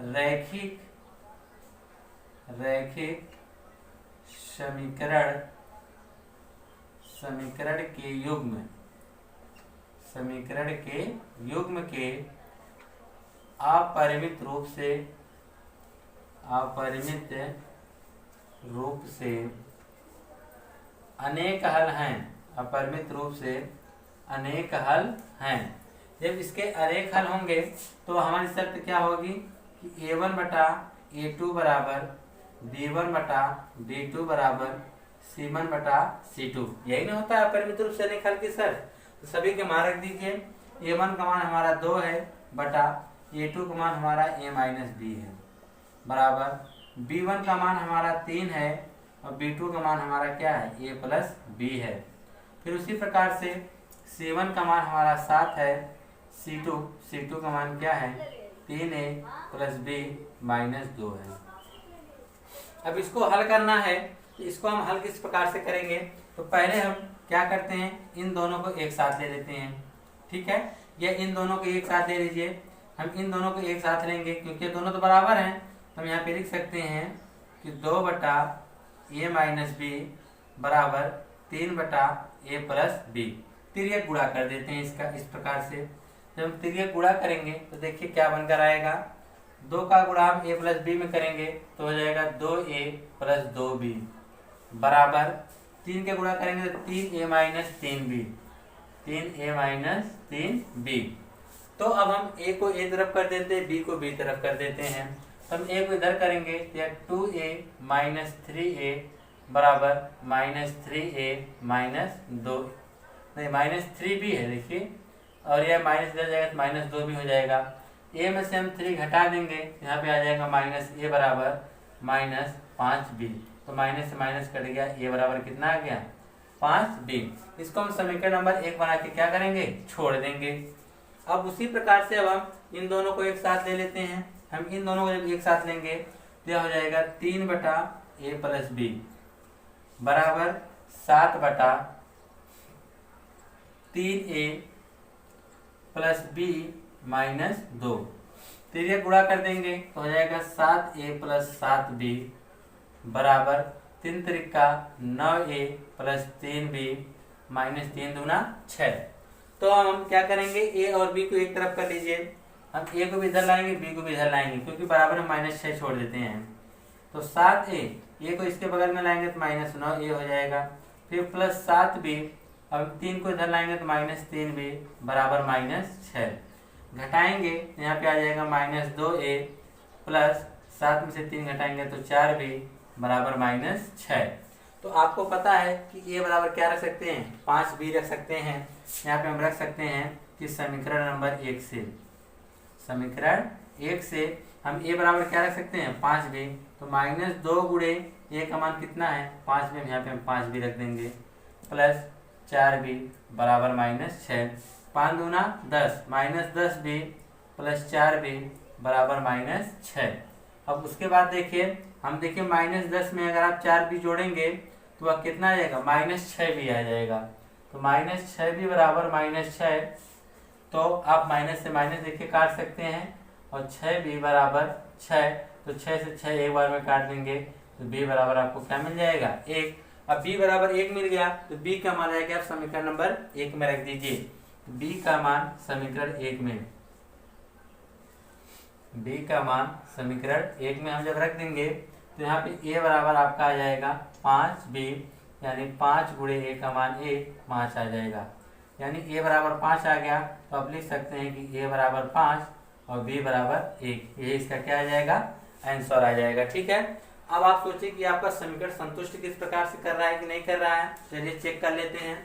रैखिक समीकरण के युग्म के अपरिमित रूप से अनेक हल हैं, अपरिमित रूप से अनेक हल हैं। जब इसके अनेक हल होंगे तो हमारी शर्त क्या होगी कि a1 बटा a2 बराबर b1 बटा b2 बराबर c1 बटा c2, यही ना होता है अपरिमित रूप से अनेक हल की शर्त। तो सभी के मान रख दीजिए, a1 का मान हमारा 2 है बटा a2 का मान हमारा a - b है, बराबर b1 का मान हमारा 3 है और b2 का मान हमारा क्या है, a + b है। फिर उसी प्रकार से c1 का मान हमारा 7 है, c2 का मान क्या है, 3a + b - 2 है। अब इसको हल करना है, तो इसको हम हल किस प्रकार से करेंगे, तो पहले हम क्या करते हैं, इन दोनों को एक साथ ले लेते हैं, ठीक है। या इन दोनों को एक साथ ले लीजिए, हम इन दोनों को एक साथ लेंगे क्योंकि दोनों तो बराबर हैं। हम यहाँ पे लिख सकते हैं कि 2 बटा a - b बराबर 3 बटा a + b। तिर्यक गुणा कर देते हैं इसका इस प्रकार से। जब हम तिर्यक गुणा करेंगे तो देखिए क्या बनकर आएगा, 2 का गुणा हम a प्लस बी में करेंगे तो हो जाएगा 2a प्लस 2b बराबर 3 के गुणा करेंगे तो 3a minus 3b 3a minus 3b। तो अब हम a को a तरफ कर देते हैं, b को b तरफ कर देते हैं। तो हम a को इधर करेंगे तो 2a माइनस 3a बराबर माइनस 3a माइनस 2 नहीं माइनस 3b है देखिए, और यह माइनस इधर जाएगा तो माइनस 2 भी हो जाएगा। a में से हम 3 घटा देंगे, यहाँ पे आ जाएगा माइनस a बराबर माइनस 5b। तो माइनस से माइनस कट गया, a बराबर कितना आ गया 5b। इसको हम समीकरण नंबर 1 बना के क्या करेंगे, छोड़ देंगे। अब उसी प्रकार से अब हम इन दोनों को एक साथ ले लेते हैं। हम इन दोनों को जब एक साथ लेंगे तो यह हो जाएगा 3 बटा a प्लस बी बराबर 7 बटा 3a प्लस बी माइनस 2। फिर ये गुणा कर देंगे तो हो जाएगा 7a प्लस 7b बराबर 3 Trika 9a plus 3b minus 3 दूना 6। तो हम क्या करेंगे, a और b को एक तरफ कर लीजिए। हम a को भी इधर लाएंगे, b को भी इधर लाएंगे, क्योंकि बराबर में माइनस 6 छोड़ देते हैं। तो 7a a को इसके बगल में लाएंगे तो माइनस 9a हो जाएगा। फिर प्लस 7b, अब 3 को इधर लाएंगे तो माइनस 3b बराबर माइनस 6। घटाएंगे तो यहाँ पे आ जाएगा माइनस 2a प्लस 7 में से 3 घटाएंगे तो 4b बराबर माइनस 6। तो आपको पता है कि a बराबर क्या रख सकते हैं, 5b रख सकते हैं। यहाँ पे हम रख सकते हैं कि समीकरण नंबर 1 से, समीकरण 1 से हम a बराबर क्या रख सकते हैं 5b। तो माइनस 2 गुणे a का मान कितना है 5 में, यहाँ पे हम 5b रख देंगे प्लस 4b बराबर माइनस 6। 5 दूना 10 माइनस 10b प्लस 4b बराबर माइनस 6। अब उसके बाद देखिए, हम देखिए माइनस 10 में अगर आप 4b जोड़ेंगे तो वह कितना आ जाएगा माइनस 6b आ जाएगा। तो माइनस 6b बराबर माइनस 6। तो आप माइनस से माइनस देखिए काट सकते हैं, और 6b बराबर 6। तो 6 से 6 एक बार में काट देंगे तो b बराबर आपको क्या मिल जाएगा 1। अब b बराबर 1 मिल गया तो b का मान आएगा, आप समीकरण नंबर 1 में रख दीजिए। b का मान समीकरण 1 में, b का मान समीकरण 1 में हम जब रख देंगे तो यहाँ पे a बराबर आपका आ जाएगा 5b, यानी 5 गुणे a का मान 5 आ जाएगा। यानी a बराबर 5 आ गया तो आप लिख सकते हैं कि a बराबर 5 और b बराबर 1। ये इसका क्या आ जाएगा, आंसर आ जाएगा। ठीक है, अब आप सोचिए कि आपका समीकरण संतुष्ट किस प्रकार से कर रहा है कि नहीं कर रहा है। चलिए चेक कर लेते हैं।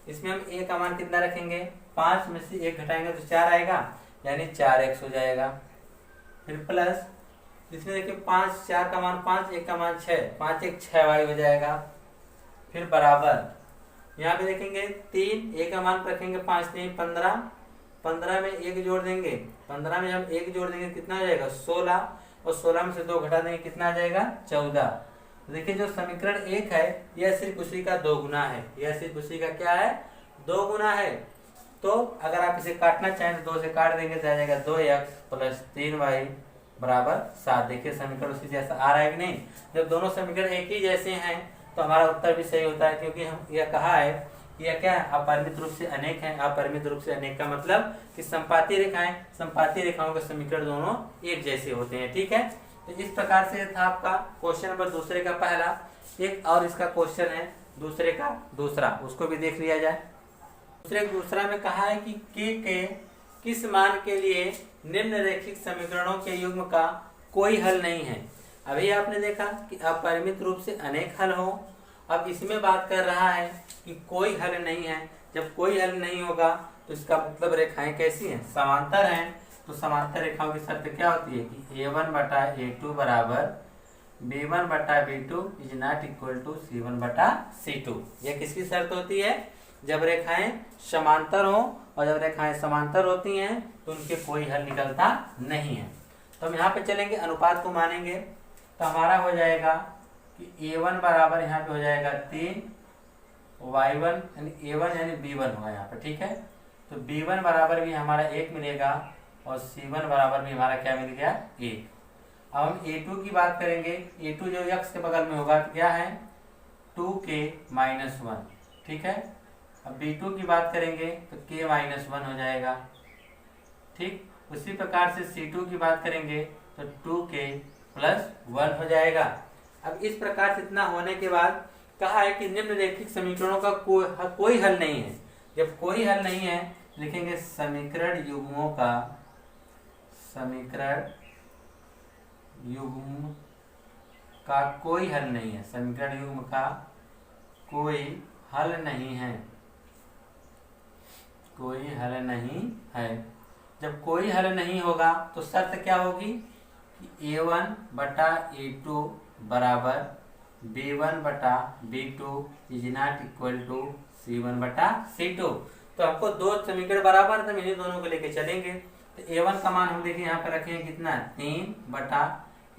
इसमें हम a का मान कितना रखेंगे, 5 में से 1 घटाएंगे तो 4 आएगा, यानी 4x हो जाएगा। फिर प्लस इसमें देखिए 5, 4 का मान 5, 1 का मान 6, 5 1 6y हो जाएगा। फिर बराबर यहाँ पे देखेंगे 3, a का मान रखेंगे 5 3 15, 15 में 1 जोड़ देंगे, 15 में हम 1 जोड़ देंगे कितना हो जाएगा 16, और 16 में से 2 घटा देंगे कितना आ जाएगा 14। तो देखिए जो समीकरण 1 है यह सिर्फ उसी का 2 गुना है, यह सिर्फ उसी का क्या है 2 गुना है। तो अगर आप इसे काटना चाहें तो 2 से काट देंगे तो आ जाएगा 2x प्लस 3y बराबर 7। देखिए समीकरण उसी जैसा आ रहा है कि नहीं। जब दोनों समीकरण एक ही जैसे हैं तो हमारा उत्तर भी सही होता है, क्योंकि हम यह कहा है कि यह क्या है अपरिमित रूप से अनेक है। अपरिमित रूप से अनेक का मतलब कि संपाती रेखाएं, संपाती रेखाओं के समीकरण दोनों एक जैसे होते हैं। ठीक है, तो इस प्रकार से था आपका क्वेश्चन नंबर दूसरे का पहला। एक और इसका क्वेश्चन है दूसरे का दूसरा, उसको भी देख लिया जाए। दूसरा में कहा है कि के किस मान के लिए निम्नलिखित समीकरणों के युग्म का कोई हल नहीं है। अभी आपने देखा कि अपरिमित रूप से अनेक हल हो। अब इसमें बात कर रहा है कि कोई हल नहीं है। जब कोई हल नहीं होगा तो इसका मतलब रेखाएं कैसी हैं, समांतर हैं। तो समांतर रेखाओं की शर्त क्या होती है कि a1 बटा a2 बराबर b1 बटा b2 is not equal to c1 बटा c2। यह किसकी शर्त होती है, जब रेखाएं समांतर हो, और जब रेखाएं समांतर होती हैं तो उनके कोई हल निकलता नहीं है। तो हम यहाँ पे चलेंगे, अनुपात को मानेंगे तो हमारा हो जाएगा कि a1 बराबर यहाँ पे हो जाएगा 3 y1 यानी a1 यानी b1 होगा यहाँ पे। ठीक है, तो b1 बराबर भी हमारा 1 मिलेगा और c1 बराबर भी हमारा क्या मिल गया 1। अब हम a2 की बात करेंगे। a2 जो x के बगल में होगा तो क्या है 2k माइनस 1। ठीक है, अब b2 की बात करेंगे तो k माइनस 1 हो जाएगा। ठीक, उसी प्रकार से c2 की बात करेंगे तो 2k प्लस 1 हो जाएगा। अब इस प्रकार से इतना होने के बाद कहा है कि निम्नलिखित समीकरणों का कोई हल नहीं है। जब कोई हल नहीं है लिखेंगे समीकरण युग्मों का कोई हल नहीं है। समीकरण युग्म का कोई हल नहीं है। कोई हल नहीं है। जब कोई हल नहीं होगा तो शर्त क्या होगी कि a1 बटा a2 बराबर b1 बटा b2 is not equal to c1 बटा c2। तो हमको दो समीकरण बराबर तो इन्हीं दोनों को लेके चलेंगे। तो a1 का मान हम देखिए यहाँ पर रखेंगे कितना 3 बटा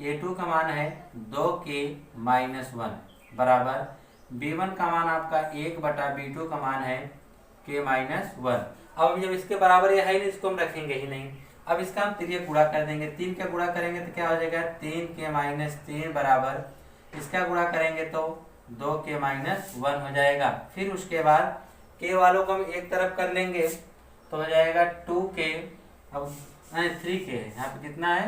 a2 का मान है 2k माइनस 1 बराबर b1 का मान आपका 1 बटा b2 का मान है k माइनस 1। अब जब इसके बराबर ये है नहीं इसको हम रखेंगे ही नहीं। अब इसका हम 3 गुणा कर देंगे। 3 का गुणा करेंगे तो क्या हो जाएगा 3k माइनस 3 बराबर इसका गुणा करेंगे तो 2k माइनस 1 हो जाएगा। फिर उसके बाद k वालों को हम एक तरफ कर लेंगे तो हो जाएगा 2k। अब 3k है यहाँ पे कितना है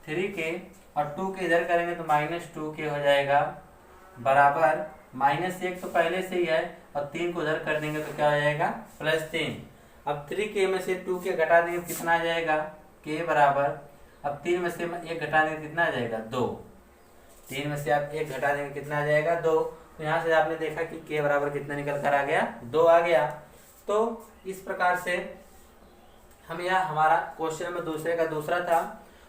3k और 2k इधर करेंगे तो माइनस 2k हो जाएगा बराबर माइनस 1 तो पहले से ही है और 3 को उधर कर देंगे तो क्या हो जाएगा प्लस 3। अब 3k में से 2k घटा देंगे कितना आ जाएगा k बराबर। अब 3 में से 1 घटा देंगे कितना आ जाएगा 2। 3 में से आप 1 घटा देंगे कितना आ जाएगा 2। तो यहाँ से आपने देखा कि k बराबर कितना निकल कर आ गया 2 आ गया। तो इस प्रकार से हम यह हमारा क्वेश्चन नंबर दूसरे का दूसरा था।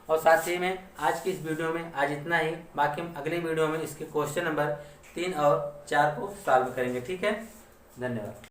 और साथ ही में आज की इस वीडियो में आज इतना ही। बाकी हम अगले वीडियो में इसके क्वेश्चन नंबर 3 और 4 को सॉल्व करेंगे। ठीक है, धन्यवाद।